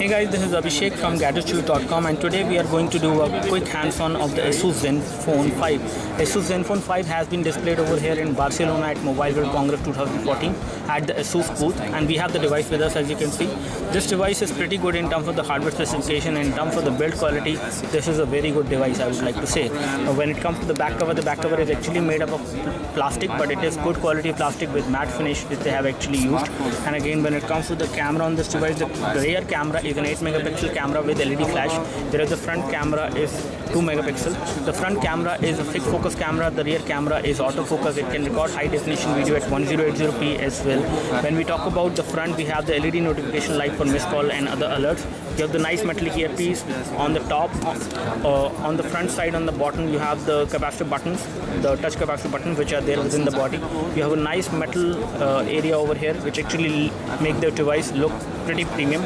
Hey guys, this is Abhishek from GadgetChews.com, and today we are going to do a quick hands-on of the ASUS ZenFone 5. ASUS ZenFone 5 has been displayed over here in Barcelona at Mobile World Congress 2014 at the ASUS booth, and we have the device with us. As you can see, this device is pretty good in terms of the hardware specification and in terms of the build quality. This is a very good device, I would like to say. When it comes to the back cover is actually made up of plastic, but it is good quality plastic with matte finish which they have actually used. And again, when it comes to the camera on this device, the rear camera is an 8 megapixel camera with LED flash. Whereas the front camera is 2 megapixel. The front camera is a fixed focus camera. The rear camera is autofocus. It can record high definition video at 1080p as well. When we talk about the front, we have the LED notification light for missed call and other alerts. You have the nice metallic earpiece on the top. On the front side, on the bottom, you have the capacitor buttons, the touch capacitor buttons which are there within the body. You have a nice metal area over here which actually make the device look pretty premium.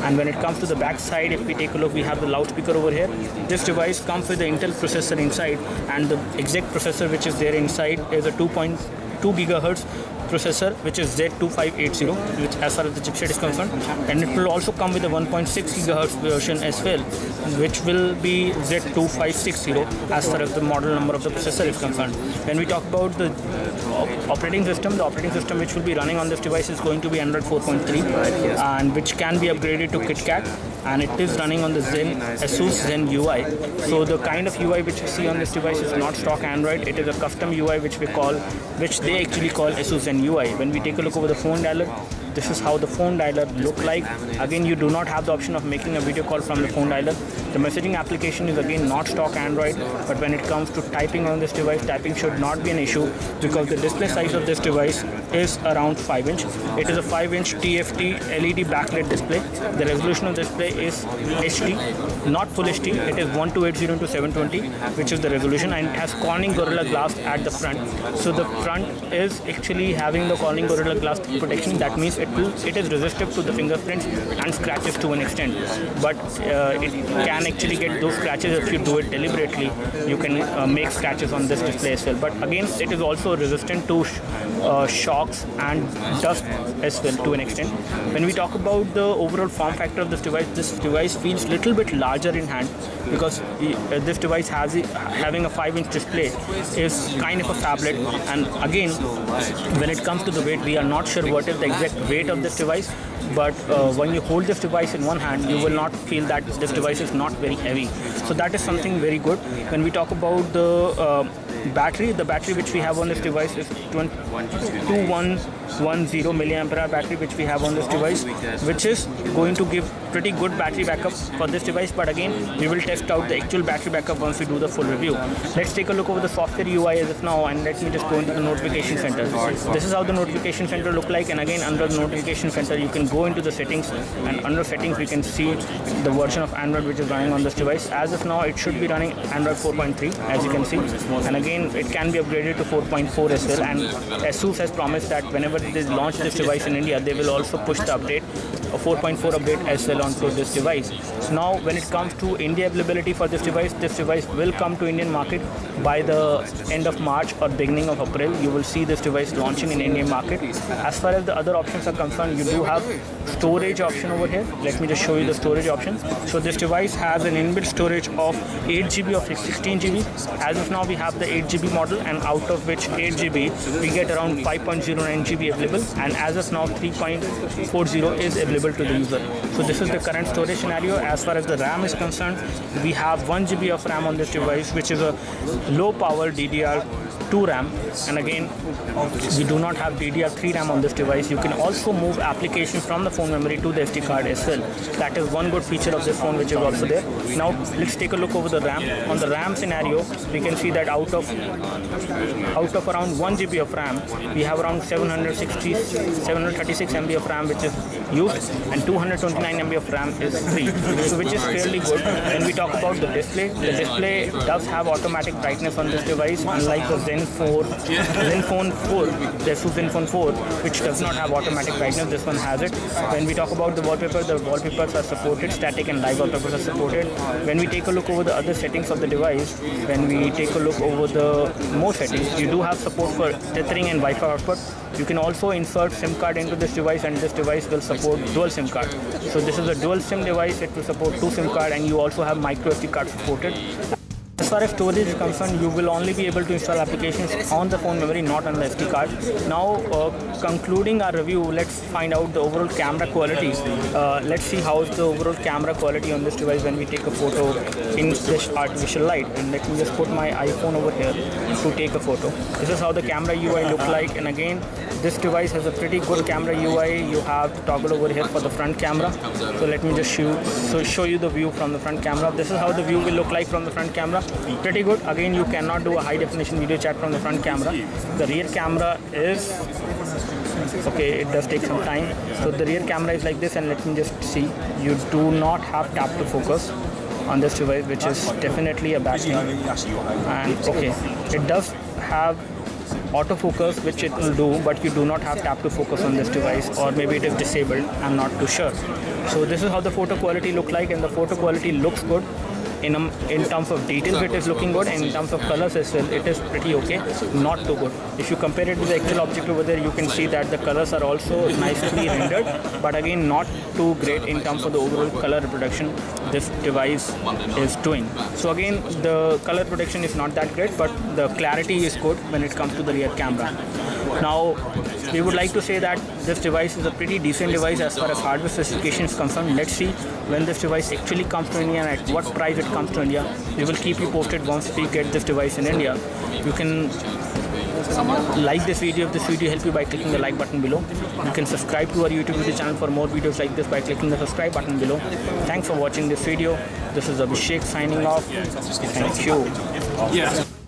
And when it comes to the back side, if we take a look, we have the loudspeaker over here. This device comes with the Intel processor inside, and the exact processor which is there inside is a 2.2 gigahertz processor, which is Z2580, which as far as the chipset is concerned, and it will also come with a 1.6 gigahertz version as well, which will be Z2560 as far as the model number of the processor is concerned. When we talk about the operating system, the operating system which will be running on this device is going to be Android 4.3, and which can be upgraded to KitKat, and it is running on the ASUS Zen UI. So the kind of UI which you see on this device is not stock Android. It is a custom UI which they actually call ASUS Zen UI. When we take a look over the phone dialer, this is how the phone dialer look like. Again, you do not have the option of making a video call from the phone dialer. The messaging application is again not stock Android, but when it comes to typing on this device, typing should not be an issue because the display size of this device is around 5 inch. It is a 5-inch TFT LED backlit display. The resolution of the display is HD, not full HD. It is 1280 into 720, which is the resolution, and it has Corning Gorilla Glass at the front. So the front is actually having the Corning Gorilla Glass protection. That means it is resistive to the fingerprints and scratches to an extent, but it can actually get those scratches if you do it deliberately. You can make scratches on this display as well, but again, it is also resistant to shocks and dust as well to an extent. When we talk about the overall form factor of this device feels little bit larger in hand because this device having a 5-inch display is kind of a phablet. And again, when it comes to the weight, we are not sure what is the exact weight of this device, but when you hold this device in one hand, you will not feel that this device is not very heavy. So that is something very good. When we talk about the battery, the battery which we have on this device is 2110 milliampere hour battery which we have on this device, which is going to give pretty good battery backup for this device. But again, we will test out the actual battery backup once we do the full review. Let's take a look over the software UI as of now, and let me just go into the notification center. This is how the notification center look like, and again, under the notification center you can go into the settings, and under settings we can see the version of Android which is running on this device. As of now, it should be running Android 4.3 as you can see, and again, it can be upgraded to 4.4 as well. And ASUS has promised that whenever they launch this device in India, they will also push the update, a 4.4 update as well onto this device. Now, when it comes to India availability for this device will come to Indian market by the end of March or beginning of April. You will see this device launching in Indian market. As far as the other options are concerned, you do have storage option over here. Let me just show you the storage option. So this device has an inbuilt storage of 8 GB or 16 GB. As of now, we have the 8 GB model, and out of which 8 GB we get around 5.09 GB available, and as of now 3.40 is available to the user. So this is the current storage scenario. As far as the RAM is concerned, we have 1 GB of RAM on this device, which is a low power DDR2 RAM, and again, we do not have DDR3 RAM on this device. You can also move applications from the phone memory to the SD card as well. That is one good feature of this phone which is also there. Now let's take a look over the RAM. On the RAM scenario, we can see that out of around 1 GB of RAM, we have around 736 MB of RAM which is used, and 229 MB of RAM is free, so which is fairly good. When we talk about the display does have automatic brightness on this device, unlike the Zen ZenFone 4, the ASUS ZenFone 4, which does not have automatic brightness. This one has it. When we talk about the wallpapers are supported, static and live wallpapers are supported. When we take a look over the other settings of the device, when we take a look over the more settings, you do have support for tethering and Wi-Fi output. You can also insert SIM card into this device, and this device will support dual SIM card. So this is a dual SIM device. It will support 2 SIM card, and you also have micro SD card supported. As far as storage is concerned, you will only be able to install applications on the phone memory, not on the SD card. Now, concluding our review, let's find out the overall camera quality. Let's see how is the overall camera quality on this device when we take a photo in this artificial light. And let me just put my iPhone over here to take a photo. This is how the camera UI look like. And again, this device has a pretty good camera UI. You have the toggle over here for the front camera. So let me just show you the view from the front camera. This is how the view will look like from the front camera. Pretty good. Again, you cannot do a high definition video chat from the front camera. The rear camera is okay, it does take some time. So the rear camera is like this, and let me just see. You do not have tap to focus on this device, which is definitely a bad thing. And okay, it does have autofocus, which it will do, but you do not have tap to focus on this device, or maybe it is disabled. I'm not too sure. So this is how the photo quality look like, and the photo quality looks good. In terms of details, it is looking good, and in terms of colors as well, it is pretty okay, not too good. If you compare it with the actual object over there, you can see that the colors are also nicely rendered, but again, not too great in terms of the overall color reproduction this device is doing. So again, the color reproduction is not that great, but the clarity is good when it comes to the rear camera. Now, we would like to say that this device is a pretty decent device as far as hardware specification is concerned. Let's see when this device actually comes to India and at what price it comes to India. We will keep you posted once we get this device in India. You can like this video if this video helped you by clicking the like button below. You can subscribe to our YouTube video channel for more videos like this by clicking the subscribe button below. Thanks for watching this video. This is Abhishek signing off. Thank you.